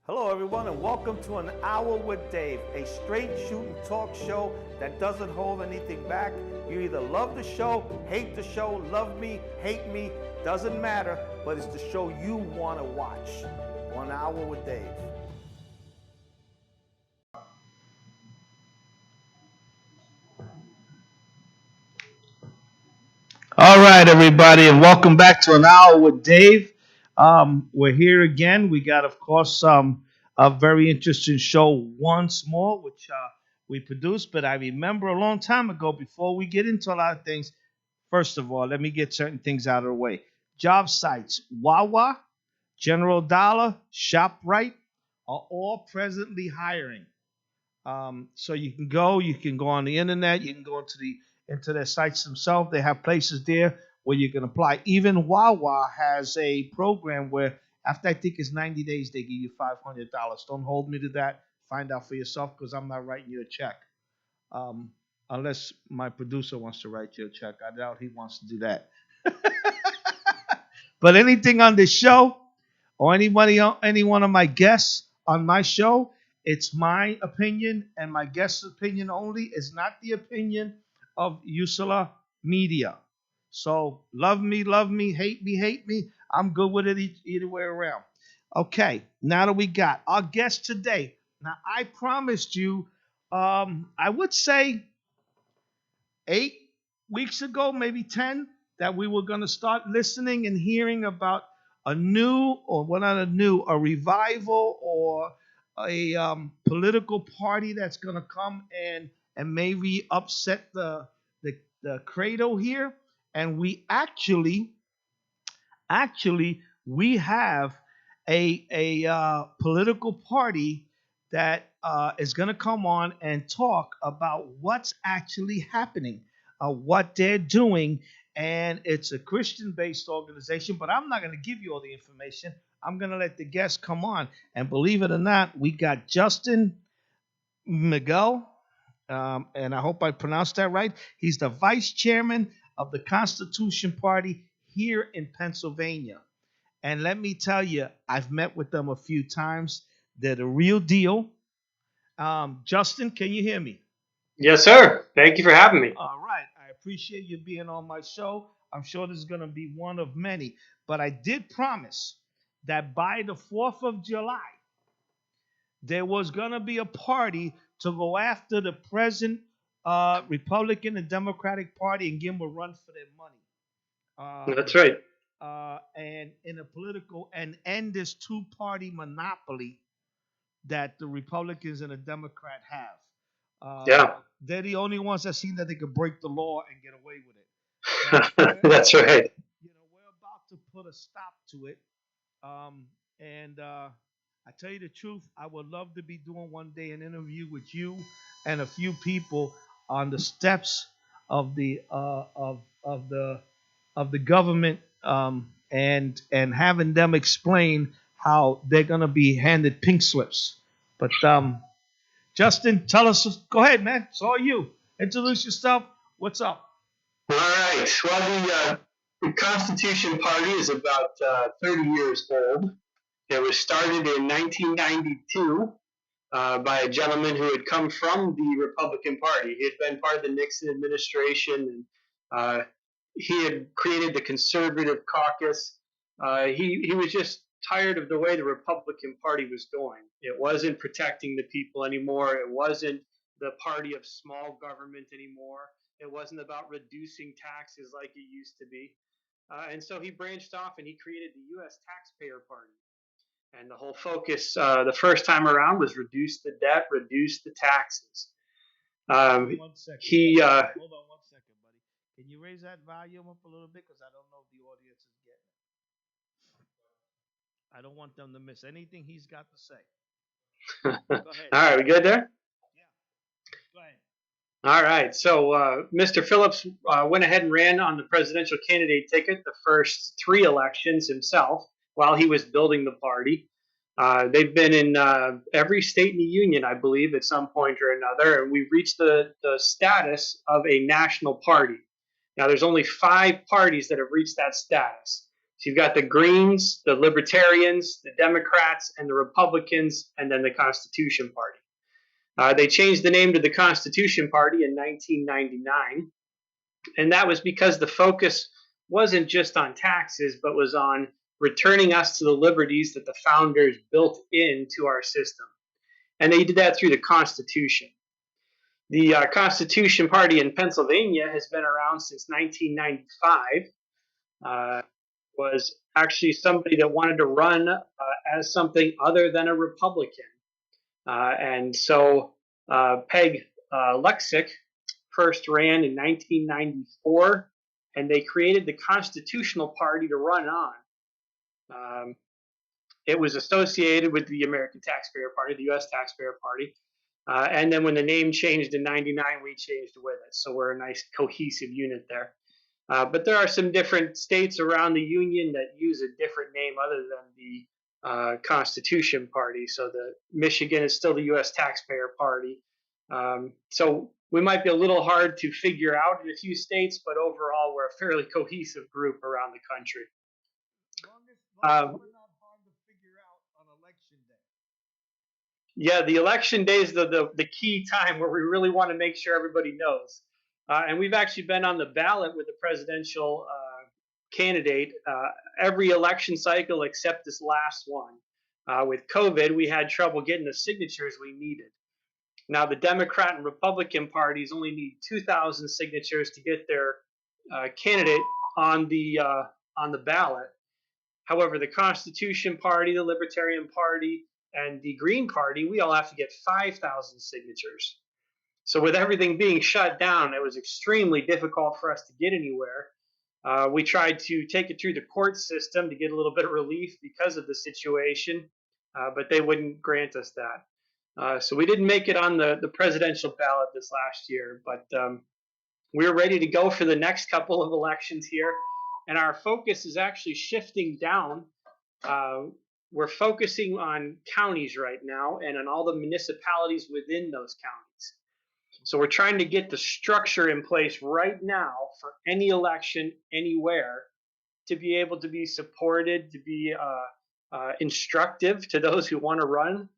Hello, everyone, and welcome to An Hour with Dave, a straight shooting talk show that doesn't hold anything back. You either love the show, hate the show, love me, hate me, doesn't matter, but it's the show you want to watch. An Hour with Dave. All right, everybody, and welcome back to An Hour with Dave. We're here again. We got, of course, a very interesting show once more, which we produced. But I remember a long time ago, before we get into a lot of things, first of all, let me get certain things out of the way. Job sites, Wawa, General Dollar, ShopRite are all presently hiring. So you can go on the internet, you can go into their sites themselves. They have places there where you can apply. Even Wawa has a program where after I think it's 90 days, they give you $500. Don't hold me to that. Find out for yourself because I'm not writing you a check. Um, Unless my producer wants to write you a check. I doubt he wants to do that. But anything on this show or any one of my guests on my show, it's my opinion and my guest's opinion only. It's not the opinion of USALA media. So love me, hate me. I'm good with it either way around. Okay, now that we got our guest today. Now I promised you, I would say 8 weeks ago, maybe 10, that we were going to start listening and hearing about a new, or well, not a new, a revival or a political party that's going to come and maybe upset the credo here. And we actually we have a political party that is going to come on and talk about what's actually happening, what they're doing, and it's a Christian-based organization. But I'm not going to give you all the information. I'm going to let the guests come on, and believe it or not, we got Justin MIGILL, and I hope I pronounced that right. He's the vice chairman of the Constitution Party here in Pennsylvania. And let me tell you, I've met with them a few times. They're the real deal. Justin, can you hear me? Yes, sir. Thank you for having me. All right. I appreciate you being on my show. I'm sure this is going to be one of many. But I did promise that by the 4th of July, there was going to be a party to go after the present Republican and Democratic Party and give them a run for their money. That's right. And in a political and end this two-party monopoly that the Republicans and the Democrat have. Yeah. They're the only ones that seem that they could break the law and get away with it. That's right. We're about to put a stop to it. And I tell you the truth, I would love to be doing one day an interview with you and a few people on the steps of the government, and having them explain how they're gonna be handed pink slips. But Justin, tell us. Go ahead, man. It's all you. Introduce yourself. What's up? All right. Well, the Constitution Party is about 30 years old. It was started in 1992 by a gentleman who had come from the Republican Party. He had been part of the Nixon administration, and he had created the Conservative Caucus. He was just tired of the way the Republican Party was going. It wasn't protecting the people anymore. It wasn't the party of small government anymore. It wasn't about reducing taxes like it used to be. And so he branched off and he created the U.S. Taxpayer Party. And the whole focus the first time around was reduce the debt, reduce the taxes. Hold on 1 second. Hold on 1 second, buddy. Can you raise that volume up a little bit? Because I don't know if the audience is getting it. I don't want them to miss anything he's got to say. Go ahead. All right, we good there? Yeah. Go ahead. All right. So Mr. Phillips went ahead and ran on the presidential candidate ticket the first 3 elections himself while he was building the party. They've been in every state in the union, I believe, at some point or another, and we've reached the status of a national party. Now, there's only 5 parties that have reached that status. So you've got the Greens, the Libertarians, the Democrats, and the Republicans, and then the Constitution Party. They changed the name to the Constitution Party in 1999, and that was because the focus wasn't just on taxes, but was on returning us to the liberties that the founders built into our system. And they did that through the Constitution. The Constitution Party in Pennsylvania has been around since 1995. Was actually somebody that wanted to run as something other than a Republican. And so Peg Lexick first ran in 1994, and they created the Constitutional Party to run on. It was associated with the American Taxpayer Party, the U.S. Taxpayer Party. And then when the name changed in 99, we changed with it. So we're a nice cohesive unit there. But there are some different states around the union that use a different name other than the Constitution Party. So the Michigan is still the U.S. Taxpayer Party. So we might be a little hard to figure out in a few states, but overall we're a fairly cohesive group around the country. We're not hard to figure out on election day. Yeah, the election day is the key time where we really want to make sure everybody knows. And we've actually been on the ballot with the presidential candidate every election cycle except this last one. With COVID, we had trouble getting the signatures we needed. Now, the Democrat and Republican parties only need 2,000 signatures to get their candidate on the ballot. However, the Constitution Party, the Libertarian Party, and the Green Party, we all have to get 5,000 signatures. So with everything being shut down, it was extremely difficult for us to get anywhere. We tried to take it through the court system to get a little bit of relief because of the situation, but they wouldn't grant us that. So we didn't make it on the presidential ballot this last year, but we're ready to go for the next couple of elections here. And our focus is actually shifting down. We're focusing on counties right now and on all the municipalities within those counties. So we're trying to get the structure in place right now for any election anywhere to be able to be supported, to be instructive to those who want to run.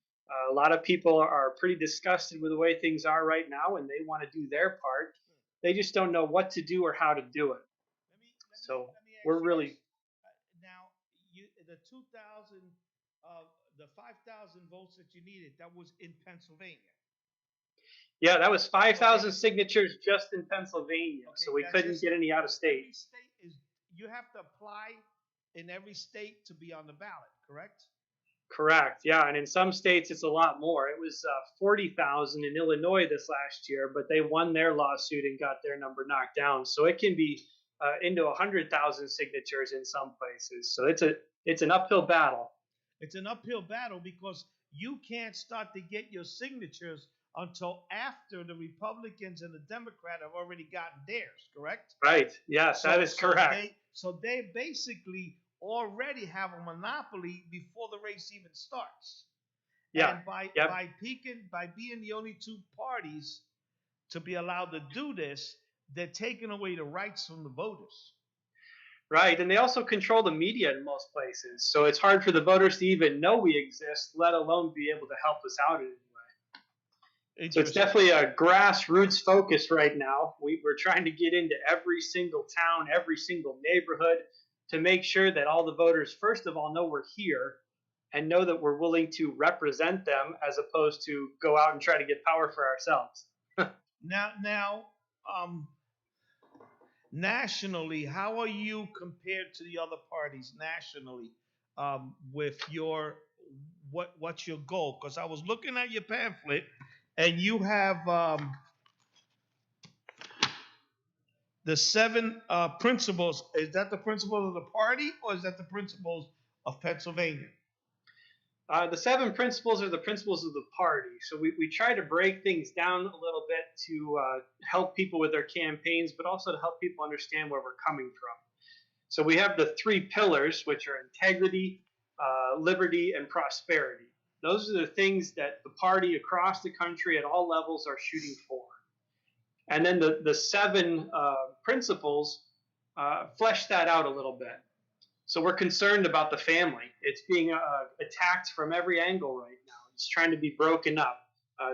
A lot of people are pretty disgusted with the way things are right now, and they want to do their part. They just don't know what to do or how to do it. So we're really now. The 2,000, the 5,000 votes that you needed, that was in Pennsylvania. Yeah, that was 5,000 signatures just in Pennsylvania, Okay, so we couldn't get any out of state. Every state is, you have to apply in every state to be on the ballot, correct? Correct, yeah, and in some states it's a lot more. It was 40,000 in Illinois this last year, but they won their lawsuit and got their number knocked down. So it can be into 100,000 signatures in some places. So it's an uphill battle. It's an uphill battle because you can't start to get your signatures until after the Republicans and the Democrat have already gotten theirs, correct? Right, yes, that is correct. So they basically already have a monopoly before the race even starts. Yeah. And by being the only two parties to be allowed to do this, they're taking away the rights from the voters. Right, and they also control the media in most places. So it's hard for the voters to even know we exist, let alone be able to help us out in any way. So it's definitely a grassroots focus right now. We're trying to get into every single town, every single neighborhood to make sure that all the voters, first of all, know we're here and know that we're willing to represent them as opposed to go out and try to get power for ourselves. Now, nationally, how are you compared to the other parties nationally with what's your goal? Because I was looking at your pamphlet, and you have the 7 principles. Is that the principles of the party, or is that the principles of Pennsylvania? The 7 principles are the principles of the party. So we try to break things down a little bit to help people with their campaigns, but also to help people understand where we're coming from. So we have the 3 pillars, which are integrity, liberty, and prosperity. Those are the things that the party across the country at all levels are shooting for. And then the 7 principles flesh that out a little bit. So we're concerned about the family. It's being attacked from every angle right now. It's trying to be broken up.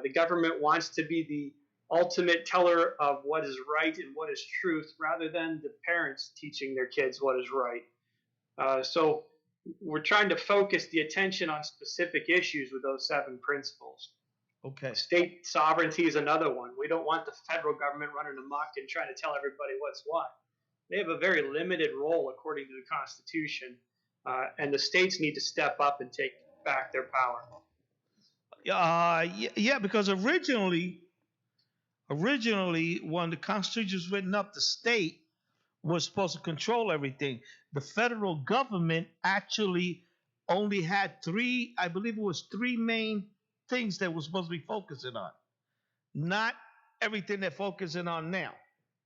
The government wants to be the ultimate teller of what is right and what is truth, rather than the parents teaching their kids what is right. So we're trying to focus the attention on specific issues with those 7 principles. Okay. State sovereignty is another one. We don't want the federal government running amok and trying to tell everybody what's what. They have a very limited role according to the Constitution, and the states need to step up and take back their power. Yeah, because originally when the Constitution was written up, the state was supposed to control everything. The federal government actually only had 3, I believe it was 3 main things that we're supposed to be focusing on, not everything they're focusing on now.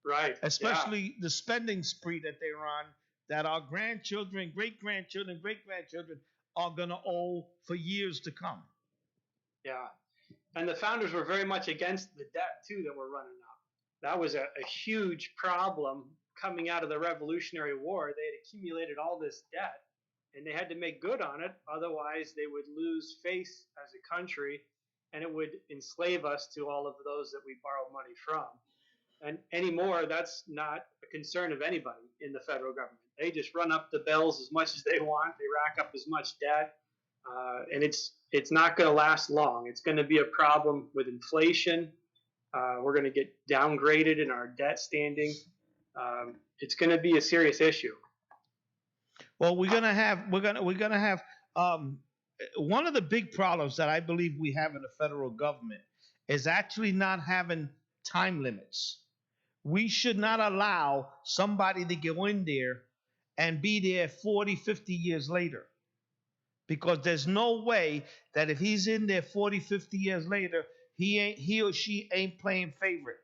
Right. Especially the spending spree that they're on, that our grandchildren, great-grandchildren, great-grandchildren are going to owe for years to come. Yeah. And the founders were very much against the debt, too, that we're running up. That was a huge problem coming out of the Revolutionary War. They had accumulated all this debt, and they had to make good on it. Otherwise, they would lose face as a country, and it would enslave us to all of those that we borrow money from. And anymore, that's not a concern of anybody in the federal government. They just run up the bills as much as they want. They rack up as much debt, and it's not going to last long. It's going to be a problem with inflation. We're going to get downgraded in our debt standing. It's going to be a serious issue. Well, we're gonna have one of the big problems that I believe we have in the federal government is actually not having time limits. We should not allow somebody to go in there and be there 40, 50 years later. Because there's no way that if he's in there 40, 50 years later, he or she ain't playing favorite.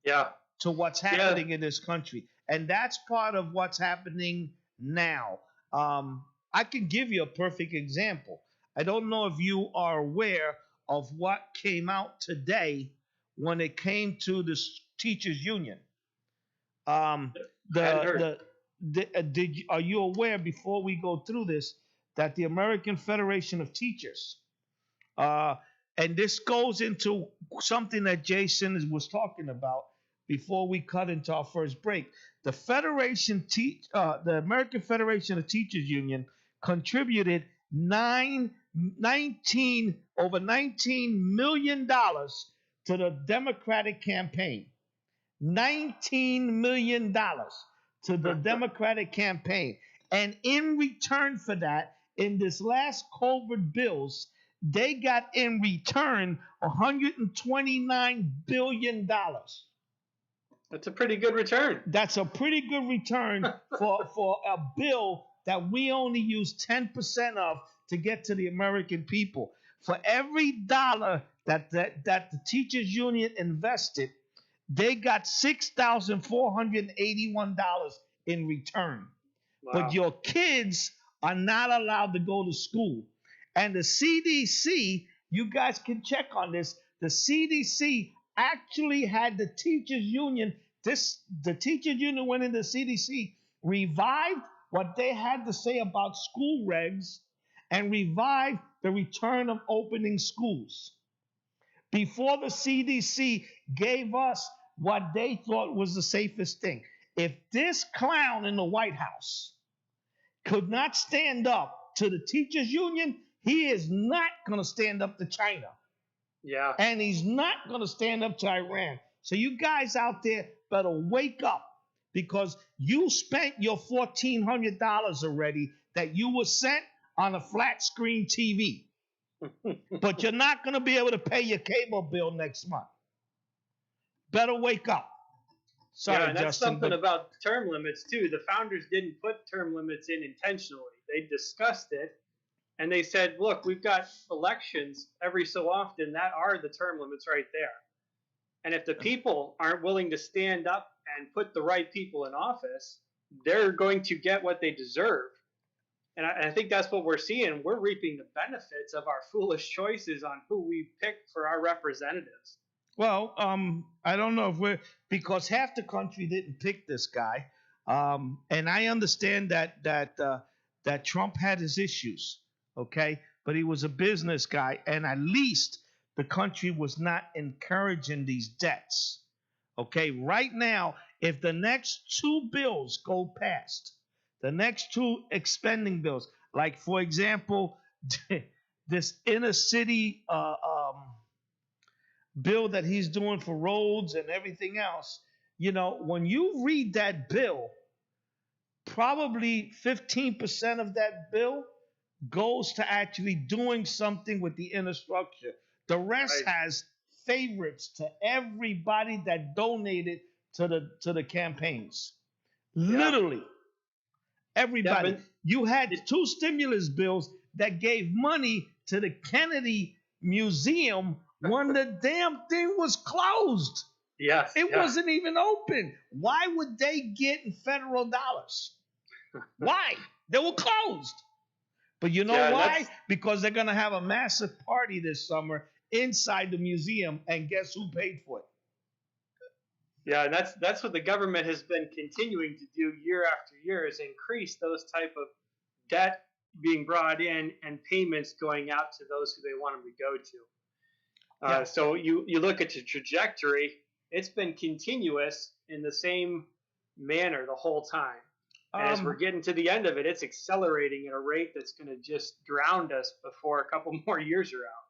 Yeah. To what's happening in this country. And that's part of what's happening now. I can give you a perfect example. I don't know if you are aware of what came out today when it came to the teachers union. Are you aware, before we go through this, that the American Federation of Teachers, and this goes into something that Jason was talking about before we cut into our first break. The American Federation of Teachers Union contributed over $19 million to the Democratic campaign. $19 million to the Democratic campaign. And in return for that, in this last COVID bills, they got in return $129 billion. That's a pretty good return. That's a pretty good return for a bill that we only use 10% of to get to the American people. For every dollar that the teachers union invested, they got $6,481 in return. Wow. But your kids are not allowed to go to school. And the CDC, you guys can check on this, the CDC actually had the teachers union, the teachers union went into the CDC, revived what they had to say about school regs, and revived the return of opening schools. Before the CDC gave us what they thought was the safest thing. If this clown in the White House could not stand up to the teachers union, he is not going to stand up to China. Yeah. And he's not going to stand up to Iran. So you guys out there better wake up, because you spent your $1,400 already that you were sent on a flat screen TV. But you're not going to be able to pay your cable bill next month. Better wake up. Sorry, and that's Justin, something about term limits, too. The founders didn't put term limits in intentionally. They discussed it, and they said, look, we've got elections every so often. That are the term limits right there. And if the people aren't willing to stand up and put the right people in office, they're going to get what they deserve. And I think that's what we're seeing. We're reaping the benefits of our foolish choices on who we picked for our representatives. Well, I don't know if because half the country didn't pick this guy. And I understand that Trump had his issues, okay, but he was a business guy, and at least the country was not encouraging these debts. Okay, right now, if the next two bills go past, the next two expending bills, like for example, this inner city bill that he's doing for roads and everything else, when you read that bill, probably 15% of that bill goes to actually doing something with the infrastructure. The rest Right. has favorites to everybody that donated to the campaigns. Yeah. Literally Yeah. everybody. But You had two stimulus bills that gave money to the Kennedy Museum when the damn thing was closed. yes. It Yeah. wasn't even open. Why would they get in federal dollars? Why? They were closed. But you know Yeah. why? Because they're going to have a massive party this summer inside the museum, and guess who paid for it? Yeah, and that's what the government has been continuing to do year after year, is increase those type of debt being brought in and payments going out to those who they want them to go to. Yeah. So you look at the trajectory; it's been continuous in the same manner the whole time. And as we're getting to the end of it, it's accelerating at a rate that's going to just drown us before a couple more years are out.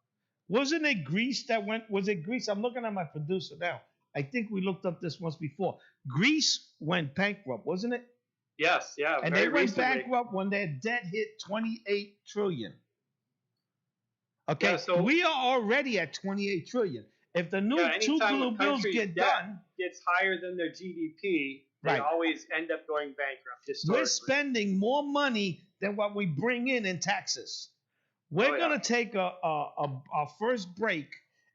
Wasn't it Greece that went? Was it Greece? I'm looking at my producer now. I think we looked up this once before. Greece went bankrupt, wasn't it? Yes, yeah, And very they went recently. bankrupt when their debt hit 28 trillion. Okay, Yeah, so we are already at 28 trillion. If the new two anytime blue a bills country's get debt done, gets higher than their GDP, they Right. always end up going bankrupt historically. we're spending more money than what we bring in taxes. We're Oh, yeah. going to take a first break,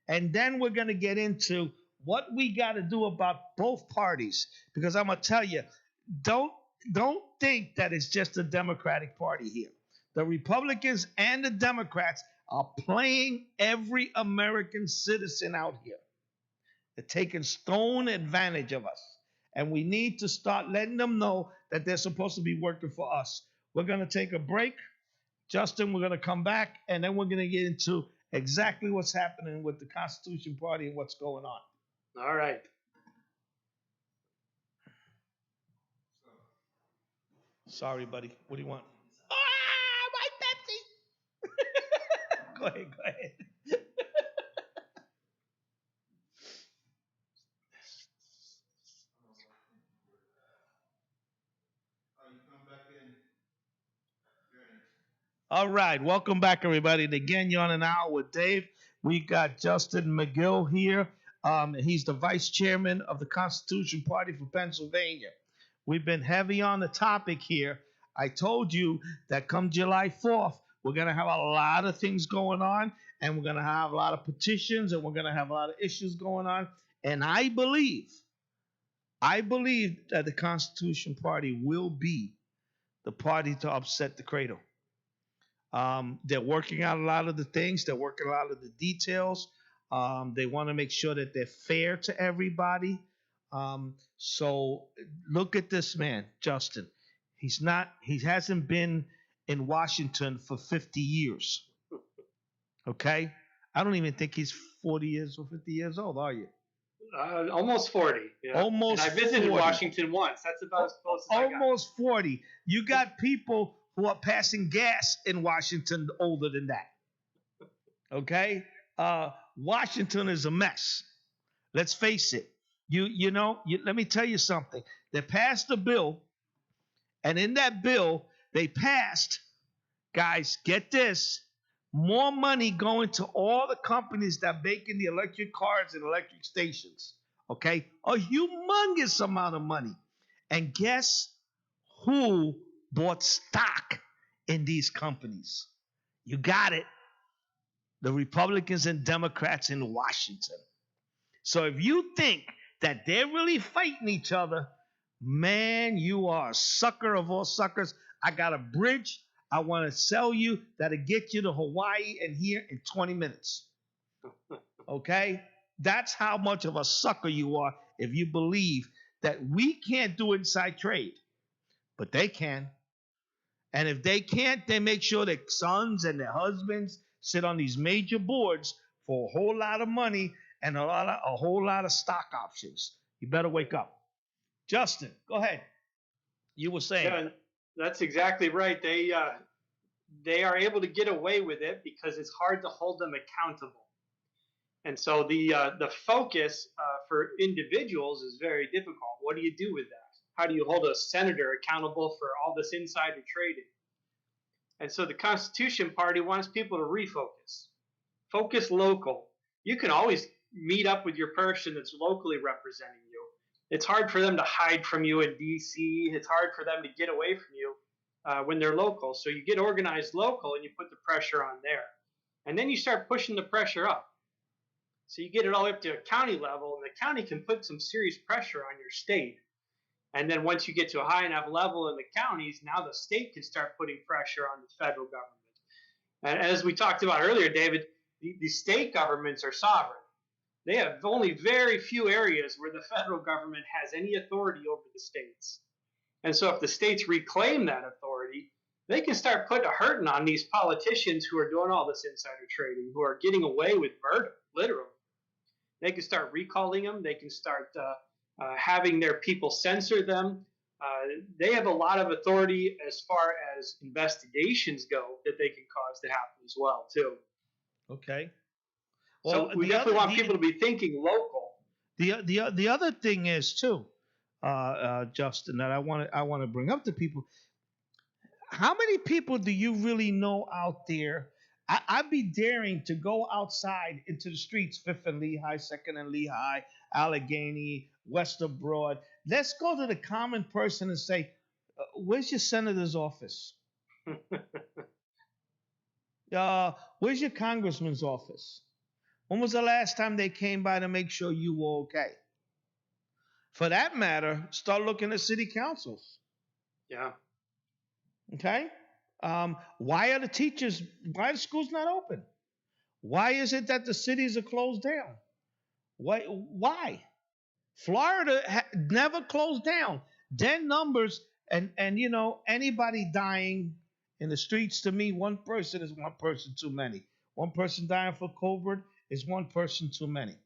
and then we're going to get into what we got to do about both parties. Because I'm going to tell you, don't think that it's just the Democratic Party here. The Republicans and the Democrats are playing every American citizen out here. They're taking stone advantage of us. And we need to start letting them know that they're supposed to be working for us. We're going to take a break. Justin, we're going to come back, and then we're going to get into exactly what's happening with the Constitution Party and what's going on. All right. Sorry, buddy. What do you want? Ah, my Pepsi. Go ahead. All right, welcome back, everybody. And again, you're on an hour with Dave. We got Justin MIGILL here. He's the vice chairman of the Constitution Party for Pennsylvania. We've been heavy on the topic here. I told you that come July 4th, we're going to have a lot of things going on, and we're going to have a lot of petitions, and we're going to have a lot of issues going on. And I believe that the Constitution Party will be the party to upset the cradle. They're working out a lot of the things. They're working a lot of the details. They want to make sure that they're fair to everybody. So look at this man, Justin. He hasn't been in Washington for 50 years. Okay? I don't even think he's 40 years or 50 years old, are you? Almost 40. Yeah. Almost and I visited 40. Washington once. That's about as close as I got. Almost 40. You got people who are passing gas in Washington older than that. Okay? Washington is a mess. Let's face it. Let me tell you something. They passed a bill, and in that bill, they passed, guys, get this, more money going to all the companies that making the electric cars and electric stations. Okay? A humongous amount of money. And guess who bought stock in these companies? You got it. The Republicans and Democrats in Washington. So if you think that they're really fighting each other, man, you are a sucker of all suckers. I got a bridge I want to sell you that'll get you to Hawaii and here in 20 minutes. Okay? That's how much of a sucker you are if you believe that we can't do inside trade. but they can. And if they can't, they make sure their sons and their husbands sit on these major boards for a whole lot of money and a whole lot of stock options. You better wake up. Justin, go ahead. You were saying. Yeah, that's exactly right. They are able to get away with it because it's hard to hold them accountable. And so the focus for individuals is very difficult. What do you do with that? How do you hold a senator accountable for all this insider trading? And so the Constitution Party wants people to refocus. Focus local. You can always meet up with your person that's locally representing you. It's hard for them to hide from you in D.C. It's hard for them to get away from you when they're local. So you get organized local and you put the pressure on there. And then you start pushing the pressure up. So you get it all up to a county level, and the county can put some serious pressure on your state. And then once you get to a high enough level in the counties, now the state can start putting pressure on the federal government. And as we talked about earlier, David, the state governments are sovereign. They have only very few areas where the federal government has any authority over the states. And so if the states reclaim that authority, they can start putting a hurting on these politicians who are doing all this insider trading, who are getting away with murder, literally. They can start recalling them. They can start having their people censor them. They have a lot of authority as far as investigations go that they can cause to happen as well, too. Okay. Well, so we definitely want people to be thinking local. The other thing is too, Justin, that I want to bring up to people. How many people do you really know out there? I'd be daring to go outside into the streets, 5th and Lehigh, 2nd and Lehigh, Allegheny, West Broad. Let's go to the common person and say, where's your senator's office? Where's your congressman's office? When was the last time they came by to make sure you were okay? For that matter, start looking at city councils. Yeah. Okay? Why are the schools not open? Why is it that the cities are closed down? Why? Florida never closed down. Their numbers, and anybody dying in the streets, to me, one person is one person too many. One person dying for COVID is one person too many.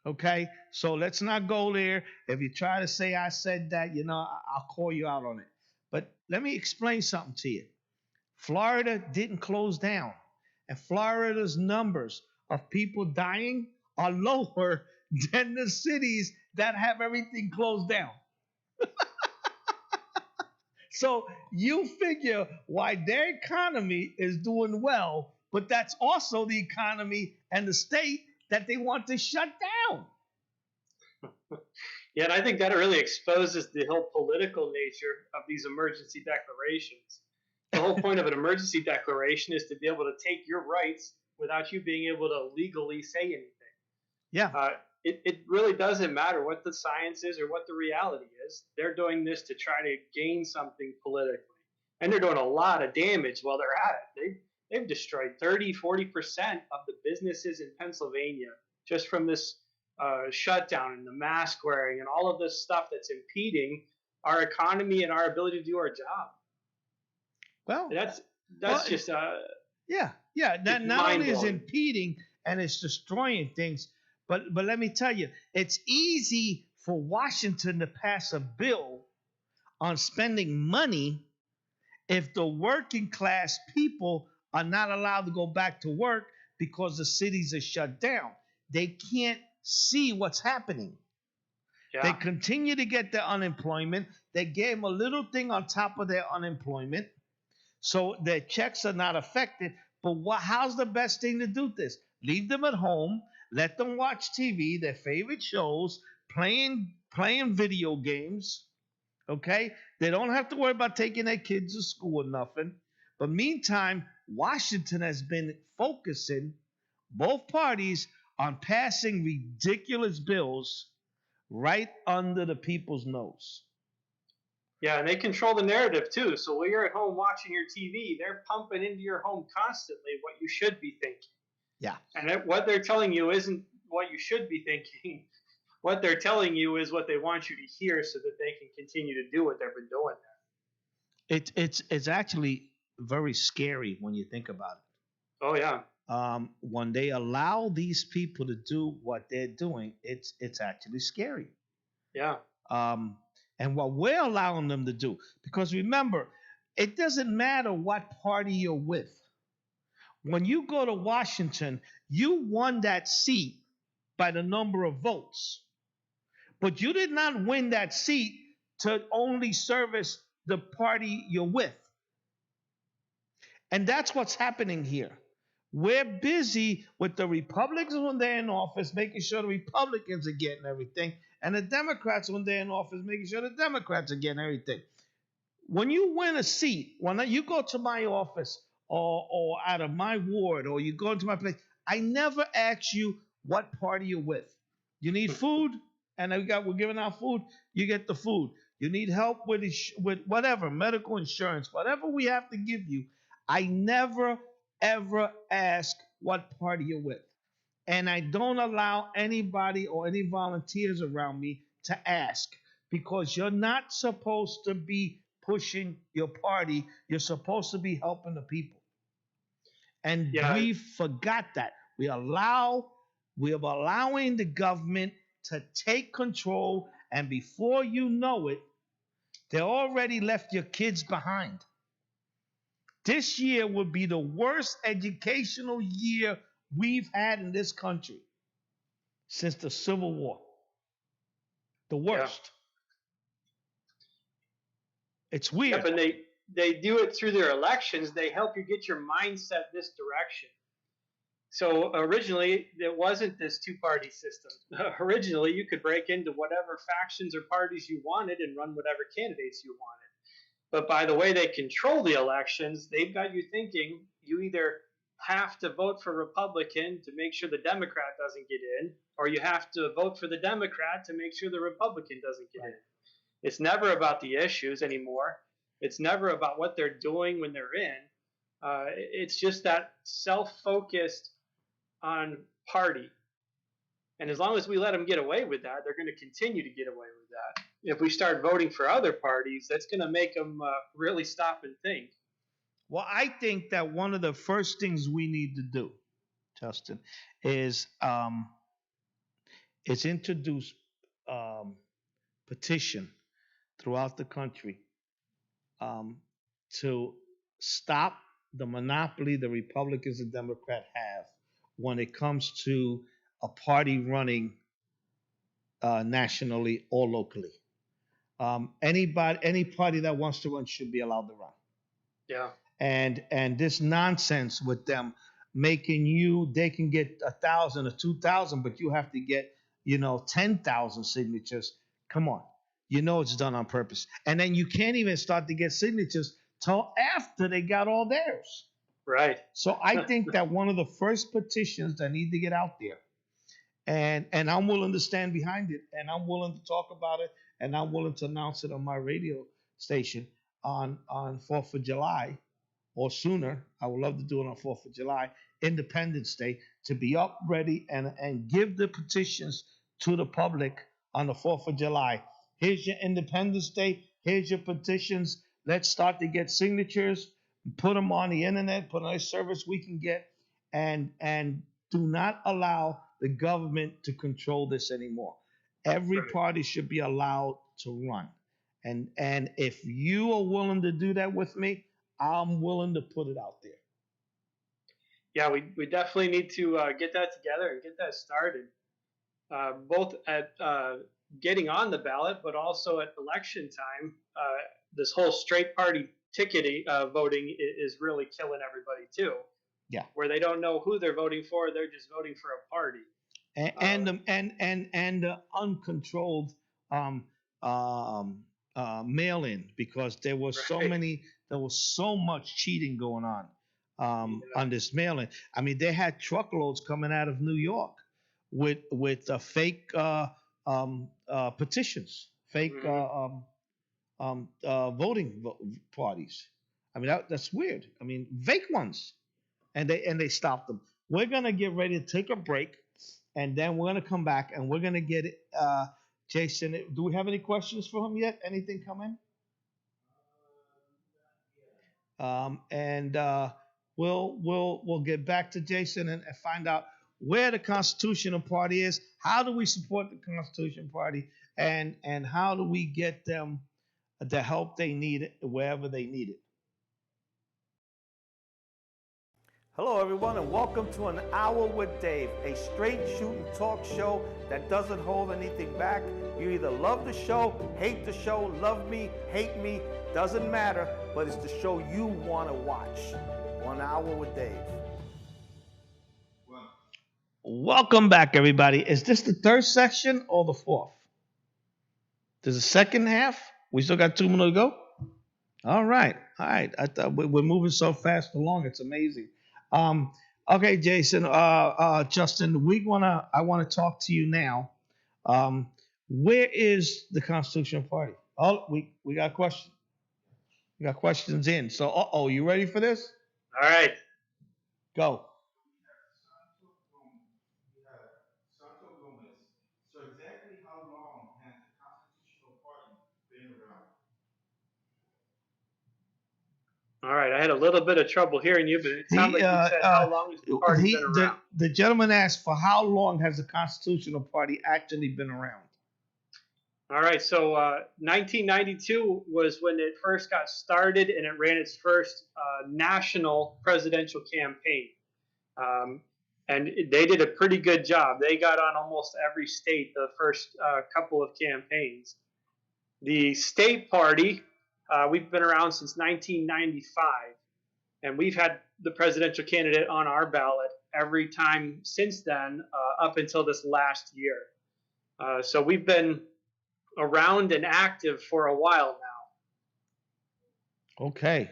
Okay? So let's not go there. If you try to say I said that, I'll call you out on it. But let me explain something to you. Florida didn't close down. And Florida's numbers of people dying are lower than the cities that have everything closed down. So you figure why their economy is doing well, but that's also the economy and the state that they want to shut down. Yeah, and I think that really exposes the whole political nature of these emergency declarations. The whole point of an emergency declaration is to be able to take your rights without you being able to legally say anything. Yeah. It really doesn't matter what the science is or what the reality is. They're doing this to try to gain something politically. And they're doing a lot of damage while they're at it. They've destroyed 30, 40% of the businesses in Pennsylvania just from this shutdown and the mask wearing and all of this stuff that's impeding our economy and our ability to do our job. Well, that's just yeah. That not only is impeding and it's destroying things, but let me tell you, it's easy for Washington to pass a bill on spending money if the working class people are not allowed to go back to work because the cities are shut down. They can't see what's happening. Yeah. They continue to get their unemployment. They gave them a little thing on top of their unemployment, so their checks are not affected. But how's the best thing to do this? Leave them at home. Let them watch TV, their favorite shows, playing video games. Okay? They don't have to worry about taking their kids to school or nothing. But meantime, Washington has been focusing, both parties, on passing ridiculous bills right under the people's nose. Yeah, and they control the narrative too. So while you're at home watching your TV, they're pumping into your home constantly what you should be thinking. Yeah. And what they're telling you isn't what you should be thinking. What they're telling you is what they want you to hear so that they can continue to do what they've been doing there. It's actually very scary when you think about it. Oh yeah, When they allow these people to do what they're doing, it's actually scary. yeah, Um, and what we're allowing them to do, because remember, it doesn't matter what party you're with. When you go to Washington, you won that seat by the number of votes, but you did not win that seat to only service the party you're with. And that's what's happening here. We're busy with the Republicans when they're in office, making sure the Republicans are getting everything, and the Democrats when they're in office, making sure the Democrats are getting everything. When you win a seat, when you go to my office or out of my ward or you go into my place, I never ask you what party you're with. You need food, and we're giving out food. You get the food. You need help with whatever medical insurance, whatever we have to give you. I never ever ask what party you're with, and I don't allow anybody or any volunteers around me to ask because you're not supposed to be pushing your party. You're supposed to be helping the people. And yeah, we forgot that. We're allowing the government to take control, and before you know it, they already left your kids behind. This year will be the worst educational year we've had in this country since the Civil War. The yeah. worst. It's Yep, weird. and they do it through their elections. They help you get your mindset this direction. So originally, it wasn't this two-party system. Originally, you could break into whatever factions or parties you wanted and run whatever candidates you wanted. But by the way they control the elections, they've got you thinking you either have to vote for Republican to make sure the Democrat doesn't get in, or you have to vote for the Democrat to make sure the Republican doesn't get in. It's never about the issues anymore. It's never about what they're doing when they're in. It's just that self-focused on party. And as long as we let them get away with that, they're going to continue to get away with that. If we start voting for other parties, that's going to make them really stop and think. Well, I think that one of the first things we need to do, Justin, is introduce um, petition throughout the country um, to stop the monopoly the Republicans and Democrats have when it comes to a party running nationally or locally. Any party that wants to run should be allowed to run. Yeah. And this nonsense with them making they can get 1,000 or 2,000, but you have to get 10,000 signatures. Come on, it's done on purpose, and then you can't even start to get signatures till after they got all theirs. Right. So I think that one of the first petitions that need to get out there, and I'm willing to stand behind it, and I'm willing to talk about it, and I'm willing to announce it on my radio station on 4th of July or sooner. I would love to do it on 4th of July, Independence Day, to be up, ready, and give the petitions to the public on the 4th of July. Here's your Independence Day. Here's your petitions. Let's start to get signatures, put them on the internet, put on a service we can get, and do not allow the government to control this anymore. Every Right. party should be allowed to run. And if you are willing to do that with me, I'm willing to put it out there. Yeah, we definitely need to get that together and get that started, both at getting on the ballot, but also at election time. This whole straight party ticketing voting is really killing everybody too, Yeah. where they don't know who they're voting for; they're just voting for a party. And the uncontrolled mail-in, because Right. there was so much cheating going Yeah. on this mail-in. I mean, they had truckloads coming out of New York with fake petitions, fake Hmm. voting parties. I mean, that's weird. I mean, fake ones, and they stopped them. We're gonna get ready to take a break, and then we're gonna come back and we're gonna get it. Jason, do we have any questions for him yet? Anything come in? And we'll get back to Jason and find out where the Constitutional Party is. How do we support the Constitutional Party, and how do we get them the help they need wherever they need it? Hello, everyone, and welcome to An Hour with Dave, a straight shooting talk show that doesn't hold anything back. You either love the show, hate the show, love me, hate me, doesn't matter, but it's the show you want to watch. 1 Hour with Dave. Welcome back, everybody. Is this the third section or the fourth? There's a second half? We still got 2 more to go? All right. I thought we're moving so fast along. It's amazing. Okay, Jason, Justin, I want to talk to you now. Where is the Constitutional Party? Oh, we got questions. We got questions in. So, you ready for this? All right. Go. So exactly how long has the Constitutional Party been around? All right. I had a little bit of trouble hearing you, but it sounded like you said how long has the party been around? The gentleman asked for how long has the Constitutional Party actually been around? All right. So 1992 was when it first got started, and it ran its first national presidential campaign. And they did a pretty good job. They got on almost every state the first couple of campaigns. The state party, we've been around since 1995, and we've had the presidential candidate on our ballot every time since then, up until this last year. So we've been around and active for a while now. Okay.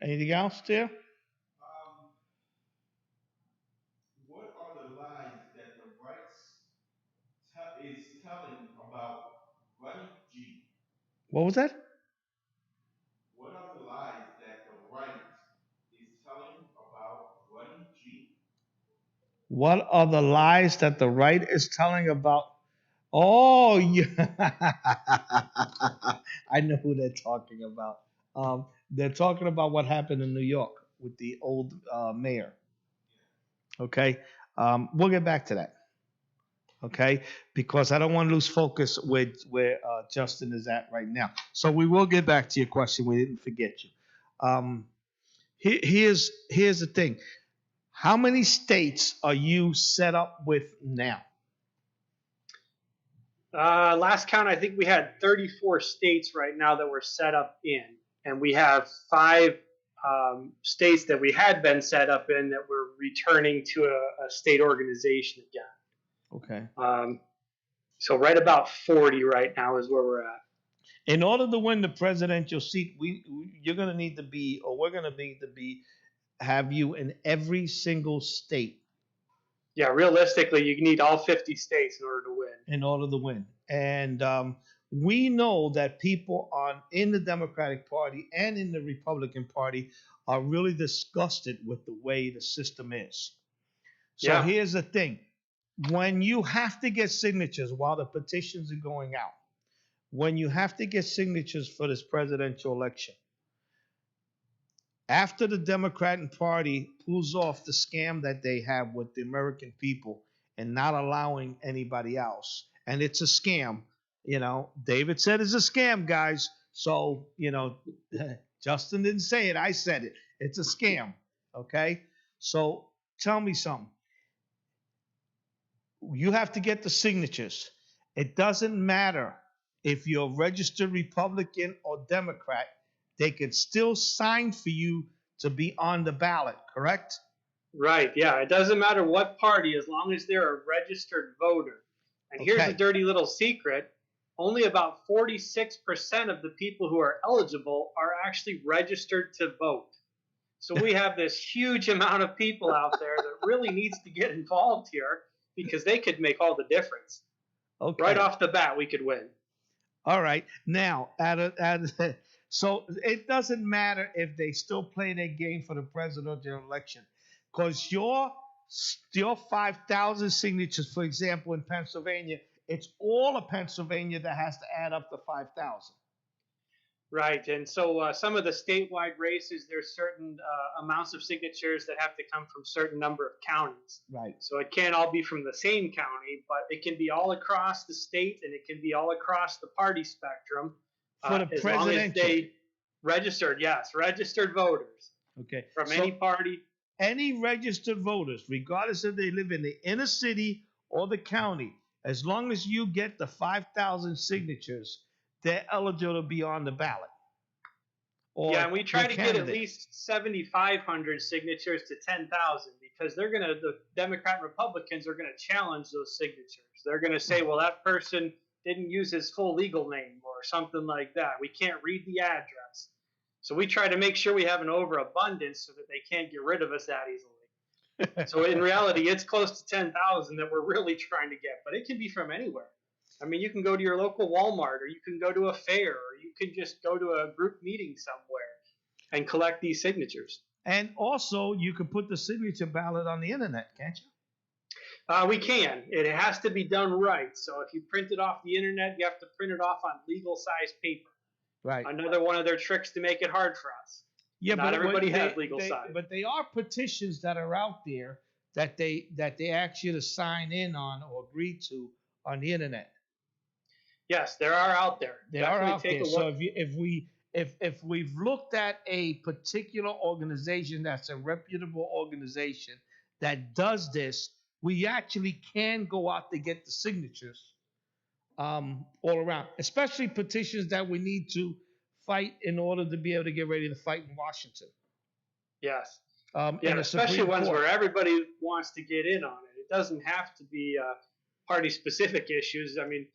Anything else there? What are the lies that the right is telling about Ruddy G? What was that? What are the lies that the right is telling about Ruddy G? What are the lies that the right is telling about? Oh, yeah. I know who they're talking about. They're talking about what happened in New York with the old mayor. Okay. We'll get back to that. Okay. Because I don't want to lose focus with where Justin is at right now. So we will get back to your question. We didn't forget you. Here's the thing. How many states are you set up with now? Last count, I think we had 34 states right now that we're set up in, and we have 5 states that we had been set up in that we're returning to a state organization again. Okay. So right about 40 right now is where we're at. In order to win the presidential seat, you're going to need to be, or we're going to need to be, have you in every single state. Yeah, realistically, you need all 50 states in order to win. In order to win. And we know that people in the Democratic Party and in the Republican Party are really disgusted with the way the system is. So Here's the thing. When you have to get signatures while the petitions are going out, when you have to get signatures for this presidential election, after the Democratic Party pulls off the scam that they have with the American people and not allowing anybody else, and it's a scam, David said it's a scam, guys. So, Justin didn't say it. I said it. It's a scam. Okay. So tell me something. You have to get the signatures. It doesn't matter if you're a registered Republican or Democrat. They could still sign for you to be on the ballot, correct? Right, yeah. It doesn't matter what party, as long as they're a registered voter. And here's a dirty little secret. Only about 46% of the people who are eligible are actually registered to vote. So we have this huge amount of people out there that really needs to get involved here because they could make all the difference. Okay. Right off the bat, we could win. All right. Now, so it doesn't matter if they still play their game for the presidential election, because your 5,000 signatures, for example, in Pennsylvania, it's all of Pennsylvania that has to add up to 5,000. Right, and so some of the statewide races, there's certain amounts of signatures that have to come from certain number of counties. Right. So it can't all be from the same county, but it can be all across the state, and it can be all across the party spectrum. For the as long as presidential. they registered, yes, registered voters Okay. from So any party. any registered voters, regardless if they live in the inner city or the county, as long as you get the 5,000 signatures, they're eligible to be on the ballot. Or Yeah, and we try your to get at candidate. least 7,500 signatures to 10,000 because the Democrat and Republicans are gonna challenge those signatures. They're gonna say, well, that person didn't use his full legal name or something like that. We can't read the address. So we try to make sure we have an overabundance so that they can't get rid of us that easily. So in reality, it's close to 10,000 that we're really trying to get, but it can be from anywhere. I mean, you can go to your local Walmart, or you can go to a fair, or you can just go to a group meeting somewhere and collect these signatures. And also, you can put the signature ballot on the internet, can't you? We can. It has to be done right. So if you print it off the internet, you have to print it off on legal size paper. Right. Another one of their tricks to make it hard for us. Yeah, Not everybody has legal size. But they are petitions that are out there that they ask you to sign in on or agree to on the internet. Yes, there are out there. They Definitely are out take there. a look. So if we've looked at a particular organization that's a reputable organization that does this, we actually can go out to get the signatures all around, especially petitions that we need to fight in order to be able to get ready to fight in Washington. Yes. In Yeah, the especially Supreme ones Court. where everybody wants to get in on it. It doesn't have to be party-specific issues. I mean,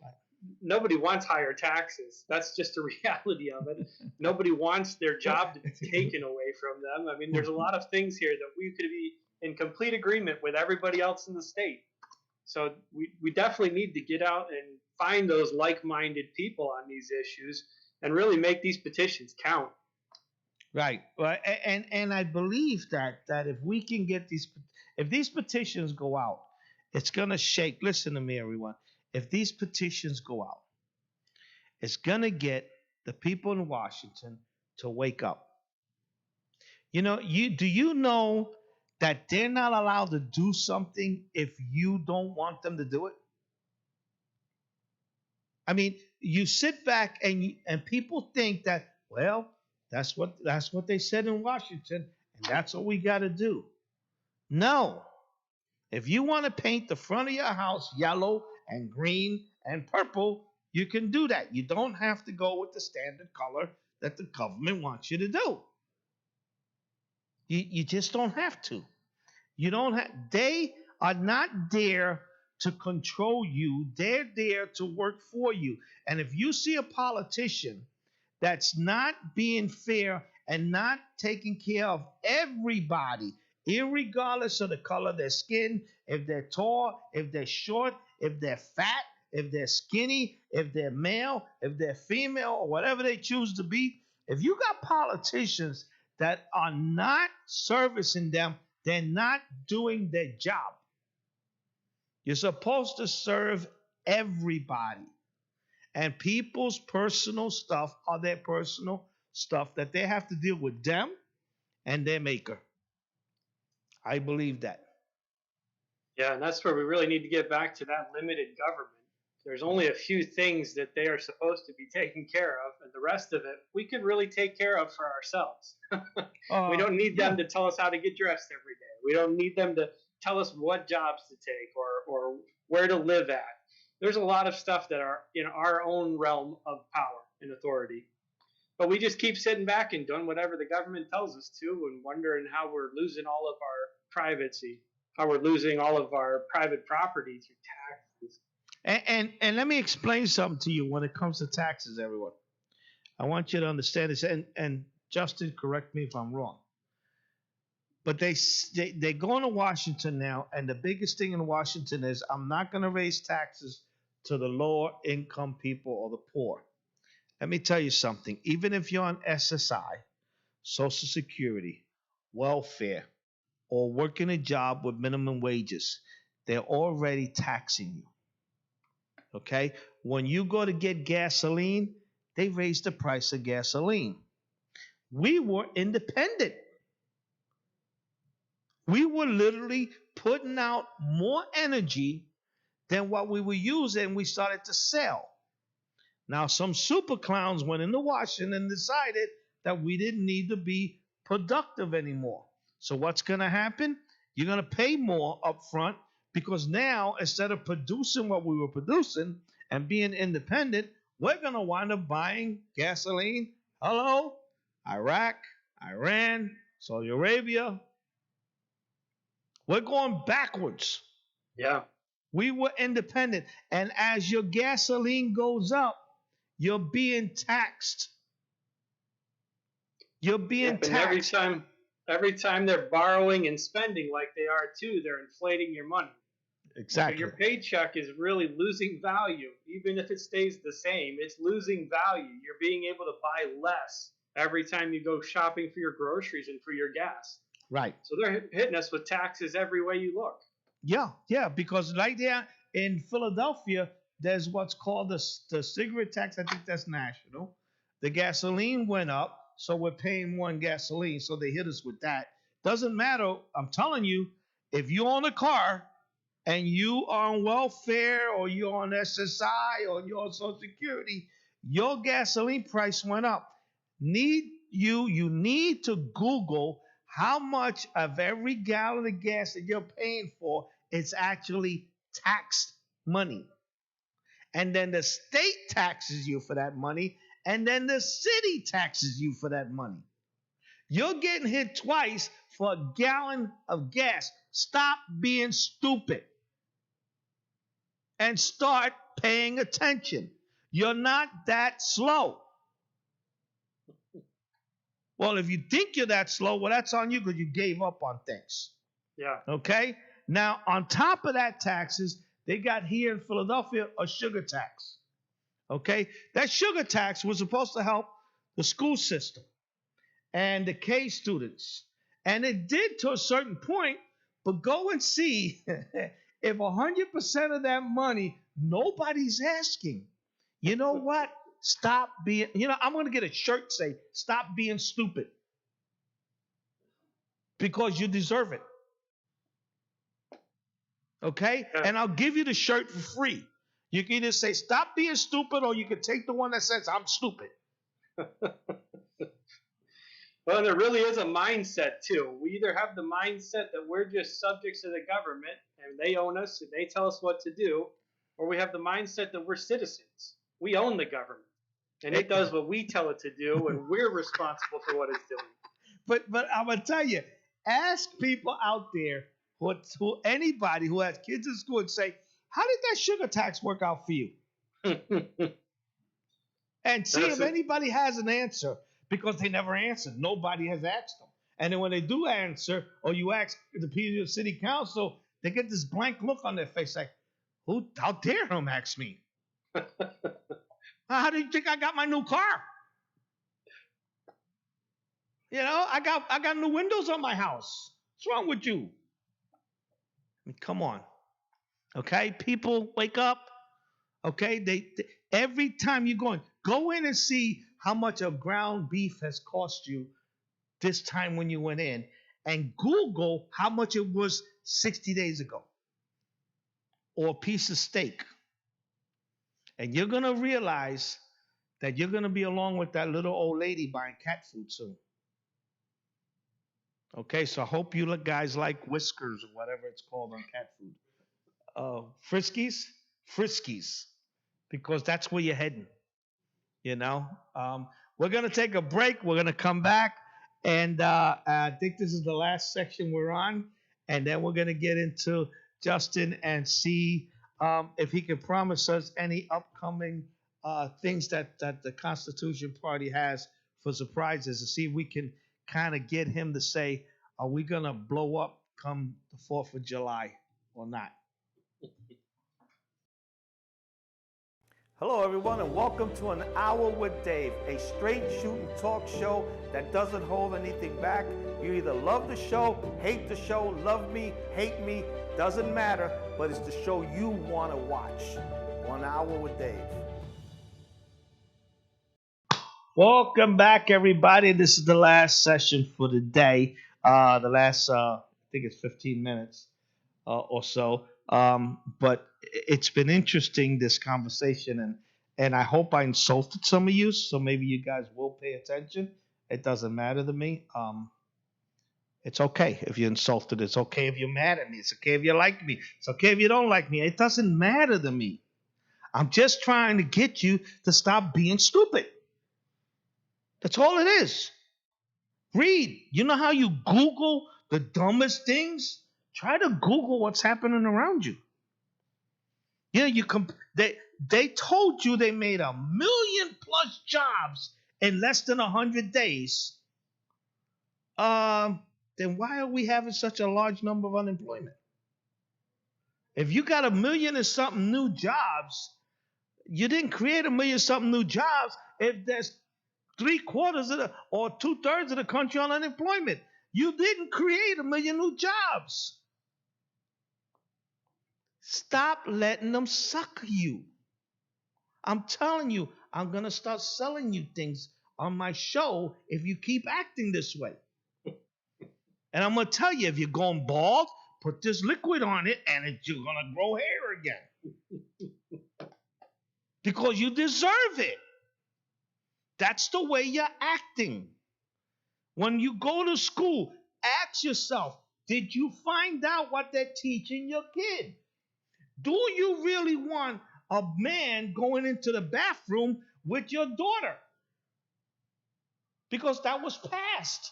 nobody wants higher taxes. That's just a reality of it. Nobody wants their job to be taken away from them. I mean, there's a lot of things here that we could be in complete agreement with everybody else in the state. So we definitely need to get out and find those like-minded people on these issues and really make these petitions count. Right. Well, and I believe that if we can get if these petitions go out, it's gonna shake. Listen to me, everyone. If these petitions go out, it's gonna get the people in Washington to wake up. You know, do you know that they're not allowed to do something if you don't want them to do it? I mean, you sit back and people think that, well, that's what they said in Washington, and that's what we got to do. No. If you want to paint the front of your house yellow and green and purple, you can do that. You don't have to go with the standard color that the government wants you to do. You just don't have to. You don't have. They are not there to control you. They're there to work for you. And if you see a politician that's not being fair and not taking care of everybody, irregardless of the color of their skin, if they're tall, if they're short, if they're fat, if they're skinny, if they're male, if they're female, or whatever they choose to be, if you got politicians that are not servicing them, they're not doing their job. You're supposed to serve everybody. And people's personal stuff are their personal stuff that they have to deal with them and their maker. I believe that. Yeah, and that's where we really need to get back to that limited government. There's only a few things that they are supposed to be taking care of, and the rest of it we can really take care of for ourselves. We don't need them to tell us how to get dressed every day. We don't need them to tell us what jobs to take or where to live at. There's a lot of stuff that are in our own realm of power and authority. But we just keep sitting back and doing whatever the government tells us to and wondering how we're losing all of our privacy, how we're losing all of our private property through taxes. And let me explain something to you when it comes to taxes, everyone. I want you to understand this. And Justin, correct me if I'm wrong. But they're going to Washington now, and the biggest thing in Washington is I'm not going to raise taxes to the lower income people or the poor. Let me tell you something. Even if you're on SSI, Social Security, welfare, or working a job with minimum wages, they're already taxing you. Okay? When you go to get gasoline, they raised the price of gasoline. We were independent. We were literally putting out more energy than what we were using. We started to sell. Now, some super clowns went into Washington and decided that we didn't need to be productive anymore. So what's going to happen? You're going to pay more up front because now, instead of producing what we were producing and being independent, we're going to wind up buying gasoline. Hello? Iraq, Iran, Saudi Arabia. We're going backwards. Yeah. We were independent. And as your gasoline goes up, you're being taxed. You're being taxed. And every time they're borrowing and spending like they are too, they're inflating your money. Exactly. So your paycheck is really losing value. Even if it stays the same, it's losing value. You're being able to buy less every time you go shopping for your groceries and for your gas. Right. So they're hitting us with taxes every way you look. Yeah, because right there in Philadelphia, there's what's called the cigarette tax. I think that's national. The gasoline went up, so we're paying more in gasoline, so they hit us with that. Doesn't matter. I'm telling you, if you own a car and you are on welfare or you're on SSI or you're on Social Security, your gasoline price went up. You need to Google how much of every gallon of gas that you're paying for is actually taxed money. And then the state taxes you for that money, and then the city taxes you for that money. You're getting hit twice for a gallon of gas. Stop being stupid and start paying attention. You're not that slow. Well, if you think you're that slow, well, that's on you because you gave up on things. Yeah. Okay? Now, on top of that taxes, they got here in Philadelphia a sugar tax. Okay? That sugar tax was supposed to help the school system and the K students. And it did to a certain point, but go and see if 100% of that money, nobody's asking. You know what? Stop being, I'm going to get a shirt say, stop being stupid. Because you deserve it. Okay? Yeah. And I'll give you the shirt for free. You can either say, stop being stupid, or you can take the one that says, I'm stupid. Well, there really is a mindset, too. We either have the mindset that we're just subjects to the government and they own us and they tell us what to do, or we have the mindset that we're citizens. We own the government. And it does what we tell it to do, and we're responsible for what it's doing. But I'm going to tell you, ask people out there, who anybody who has kids in school, and say, how did that sugar tax work out for you? And see if anybody has an answer, because they never answered. Nobody has asked them. And then when they do answer, or you ask the people of city council, they get this blank look on their face like, how dare him ask me? How do you think I got my new car? I got new windows on my house. What's wrong with you? I mean, come on. Okay, people, wake up. Okay, they every time you're go in and see how much of ground beef has cost you this time when you went in, and Google how much it was 60 days ago, or a piece of steak. And you're going to realize that you're going to be along with that little old lady buying cat food soon. Okay, so I hope you guys like Whiskers or whatever it's called on cat food. Friskies, because that's where you're heading. We're going to take a break. We're going to come back. And I think this is the last section we're on. And then we're going to get into Justin and see if he can promise us any upcoming things that the Constitution Party has for surprises, to see if we can kind of get him to say, are we going to blow up come the 4th of July or not? Hello, everyone, and welcome to An Hour with Dave, a straight shooting talk show that doesn't hold anything back. You either love the show, hate the show, love me, hate me, doesn't matter, but it's the show you want to watch. 1 Hour with Dave. Welcome back, everybody. This is the last session for the day. The last, I think it's 15 minutes or so. But it's been interesting, this conversation, and I hope I insulted some of you, so maybe you guys will pay attention. It doesn't matter to me. It's okay if you're insulted. It's okay if you're mad at me. It's okay if you like me. It's okay if you don't like me. It doesn't matter to me. I'm just trying to get you to stop being stupid. That's all it is. Read. You know how you Google the dumbest things? Try to Google what's happening around you. Yeah, they told you they made 1 million plus jobs in less than 100 days. Then why are we having such a large number of unemployment? If you got 1 million and something new jobs, you didn't create 1 million something new jobs if there's 3/4 of the or 2/3 of the country on unemployment. You didn't create 1 million new jobs. Stop letting them sucker you. I'm telling you, I'm going to start selling you things on my show if you keep acting this way. And I'm going to tell you, if you're going bald, put this liquid on it and you're going to grow hair again. Because you deserve it. That's the way you're acting. When you go to school, ask yourself, did you find out what they're teaching your kid? Do you really want a man going into the bathroom with your daughter? Because that was passed.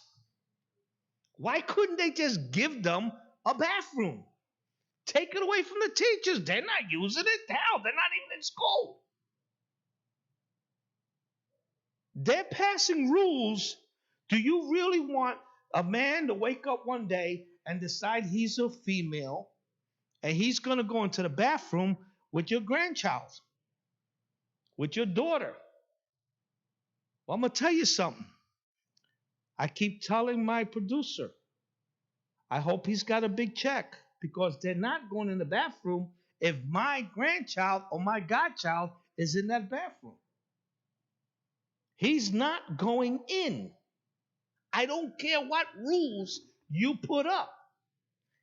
Why couldn't they just give them a bathroom? Take it away from the teachers. They're not using it. Hell, they're not even in school. They're passing rules. Do you really want a man to wake up one day and decide he's a female and he's going to go into the bathroom with your grandchild, with your daughter? Well, I'm going to tell you something. I keep telling my producer, I hope he's got a big check because they're not going in the bathroom if my grandchild or my godchild is in that bathroom. He's not going in. I don't care what rules you put up.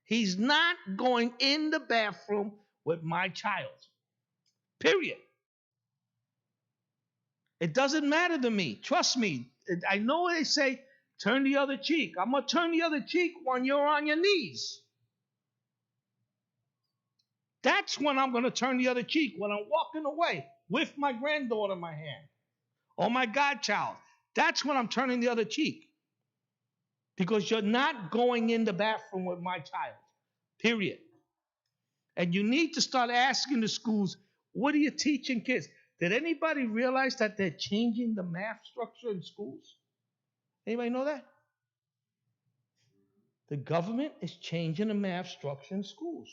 He's not going in the bathroom with my child. Period. It doesn't matter to me. Trust me. I know they say turn the other cheek. I'm going to turn the other cheek when you're on your knees. That's when I'm going to turn the other cheek, when I'm walking away with my granddaughter in my hand or my godchild. That's when I'm turning the other cheek. Because you're not going in the bathroom with my child. Period. And you need to start asking the schools, what are you teaching kids? Did anybody realize that they're changing the math structure in schools? Anybody know that? The government is changing the math structure in schools.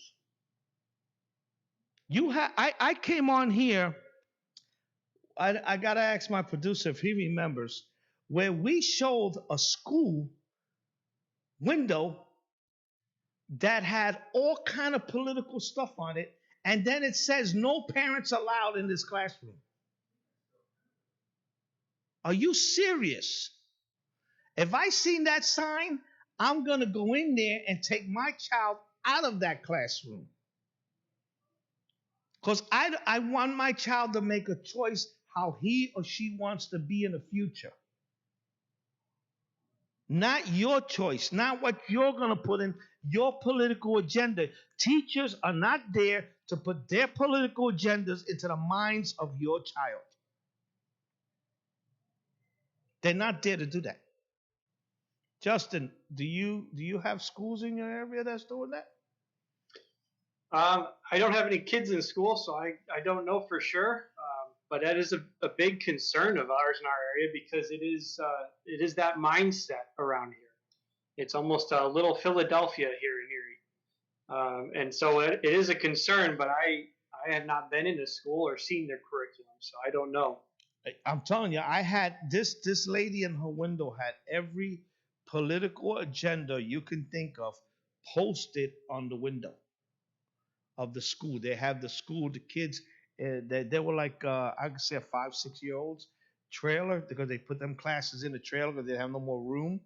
I came on here, I got to ask my producer if he remembers, where we showed a school window that had all kind of political stuff on it, and then it says no parents allowed in this classroom. Are you serious? If I seen that sign, I'm going to go in there and take my child out of that classroom. Because I want my child to make a choice how he or she wants to be in the future. Not your choice, not what you're going to put in your political agenda. Teachers are not there to put their political agendas into the minds of your child. They're not there to do that. Justin, do you have schools in your area that's doing that? I don't have any kids in school, so I don't know for sure. But that is a big concern of ours in our area because it is that mindset around here. It's almost a little Philadelphia here in Erie, and so it is a concern. But I have not been into school or seen their curriculum, so I don't know. I'm telling you, I had this lady in her window had every political agenda you can think of posted on the window of the school. They have the school, the kids, they were like I could say 5, 6 year olds. trailer because they put them classes in the trailer because they have no more room.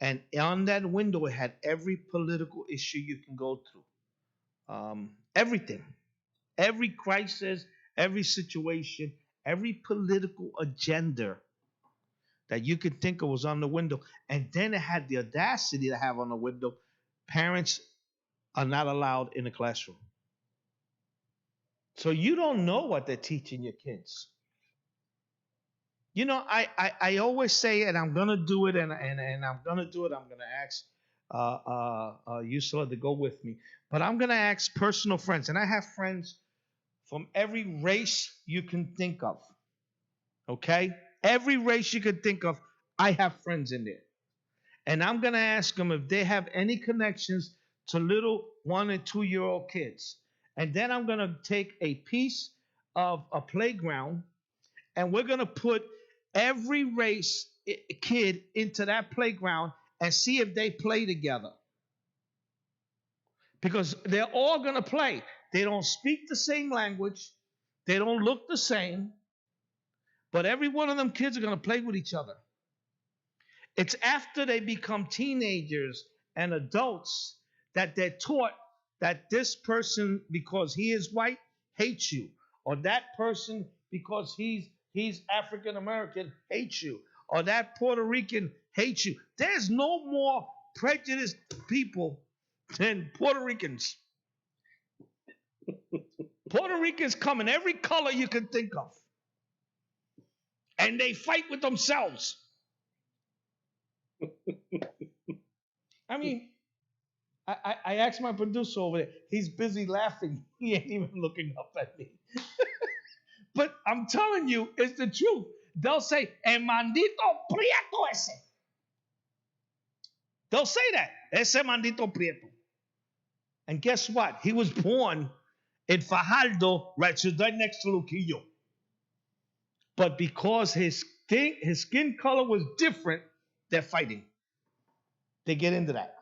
And on that window, it had every political issue you can go through. Everything, every crisis, every situation, every political agenda that you could think of was on the window. And then it had the audacity to have on the window, parents are not allowed in the classroom. So you don't know what they're teaching your kids. You know, I always say, and I'm gonna do it, and I'm gonna do it. I'm gonna ask USALA to go with me, but I'm gonna ask personal friends, and I have friends from every race you can think of. Okay, every race you can think of, I have friends in there, and I'm gonna ask them if they have any connections to little 1 and 2 year old kids, and then I'm gonna take a piece of a playground and we're gonna put every race kid into that playground and see if they play together. Because they're all gonna play. They don't speak the same language, they don't look the same, but every one of them kids are gonna play with each other. It's after they become teenagers and adults that they're taught that this person, because he is white, hates you, or that person, because he's African American, hates you, or that Puerto Rican hates you. There's no more prejudiced people than Puerto Ricans. Puerto Ricans come in every color you can think of, and they fight with themselves. I mean, I asked my producer over there. He's busy laughing. He ain't even looking up at me. But I'm telling you, it's the truth. They'll say, "El mandito prieto ese." They'll say that. Ese mandito prieto. And guess what? He was born in Fajardo, right next to Luquillo. But because his skin color was different, they're fighting. They get into that.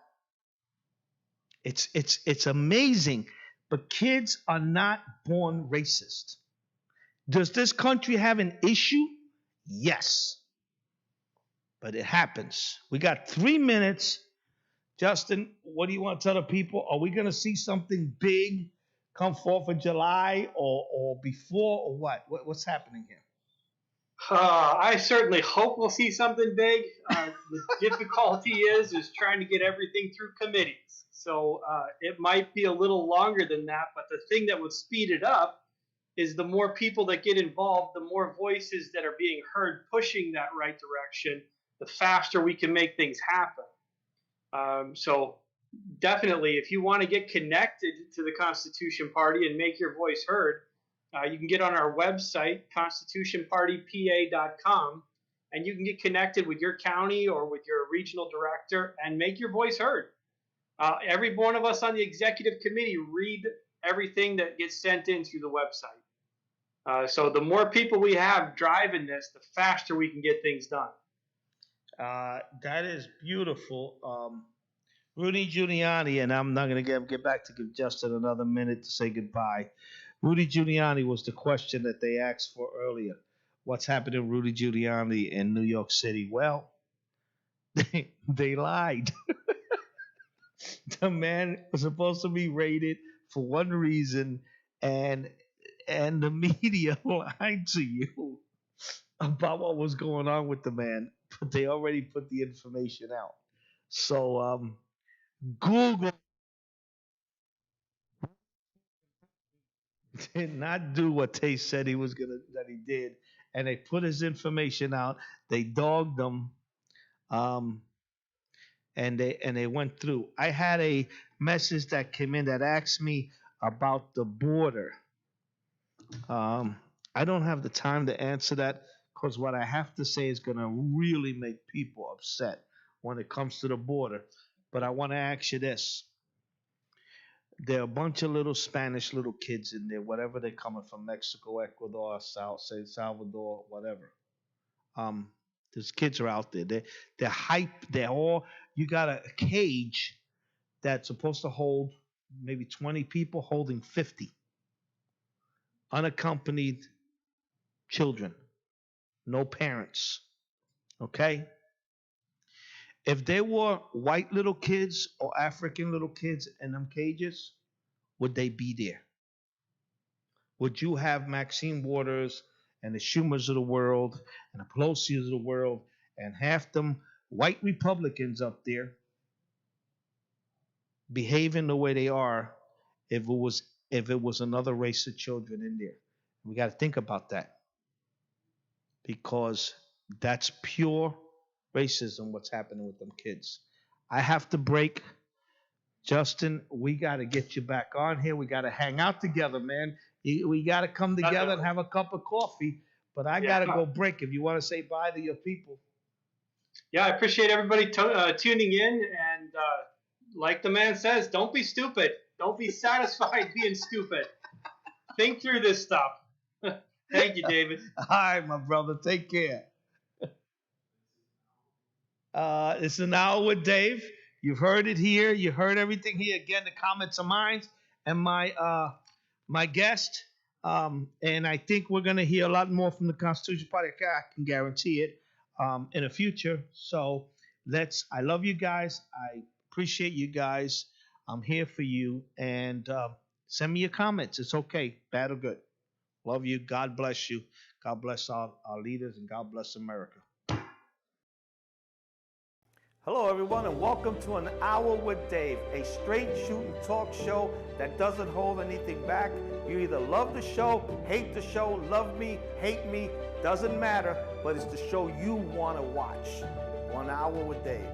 It's amazing. But kids are not born racist. Does this country have an issue? Yes. But it happens. We got 3 minutes. Justin, what do you want to tell the people? Are we going to see something big come 4th of July or before or what? What's happening here? I certainly hope we'll see something big. The difficulty is trying to get everything through committees. So it might be a little longer than that, but the thing that would speed it up is the more people that get involved, the more voices that are being heard pushing that right direction, the faster we can make things happen. So definitely, if you want to get connected to the Constitution Party and make your voice heard, you can get on our website, constitutionpartypa.com, and you can get connected with your county or with your regional director and make your voice heard. Every one of us on the executive committee read everything that gets sent in through the website. So the more people we have driving this, the faster we can get things done. That is beautiful. Rudy Giuliani, and I'm not going to get back to give Justin another minute to say goodbye. Rudy Giuliani was the question that they asked for earlier. What's happening, Rudy Giuliani in New York City? Well, they lied. The man was supposed to be raided for one reason, and the media lied to you about what was going on with the man, but they already put the information out. So Google did not do what they said he was gonna that he did, and they put his information out. They dogged him, um, and they went through. I had a message that came in that asked me about the border. Um, I don't have the time to answer that because what I have to say is gonna really make people upset when it comes to the border. But I want to ask you this: there are a bunch of little Spanish little kids in there, whatever they're coming from, Mexico, Ecuador, South, say Salvador, whatever. Um, these kids are out there. They're hype. They're all. You got a cage that's supposed to hold maybe 20 people, holding 50 unaccompanied children. no parents. Okay? If there were white little kids or African little kids in them cages, would they be there? Would you have Maxine Waters and the Schumers of the world and the Pelosi's of the world and half them white Republicans up there behaving the way they are if it was another race of children in there? We got to think about that, because that's pure racism what's happening with them kids. I have to break. Justin, we got to get you back on here. We got to hang out together, man. We got to come together and have a cup of coffee. But I got to go break. If you want to say bye to your people. Yeah, I appreciate everybody tuning in. And like the man says, don't be stupid. Don't be satisfied being stupid. Think through this stuff. Thank you, David. All right, my brother. Take care. It's an hour with Dave. You've heard it here. You heard everything here. Again, the comments are mine and my guest. And I think we're going to hear a lot more from the Constitution Party. I can guarantee it in the future. So I love you guys. I appreciate you guys. I'm here for you. And send me your comments. It's okay, bad or good. Love you. God bless you. God bless our leaders, and God bless America. Hello, everyone, and welcome to An Hour with Dave, a straight shooting talk show that doesn't hold anything back. You either love the show, hate the show, love me, hate me, doesn't matter, but it's the show you want to watch. 1 Hour with Dave.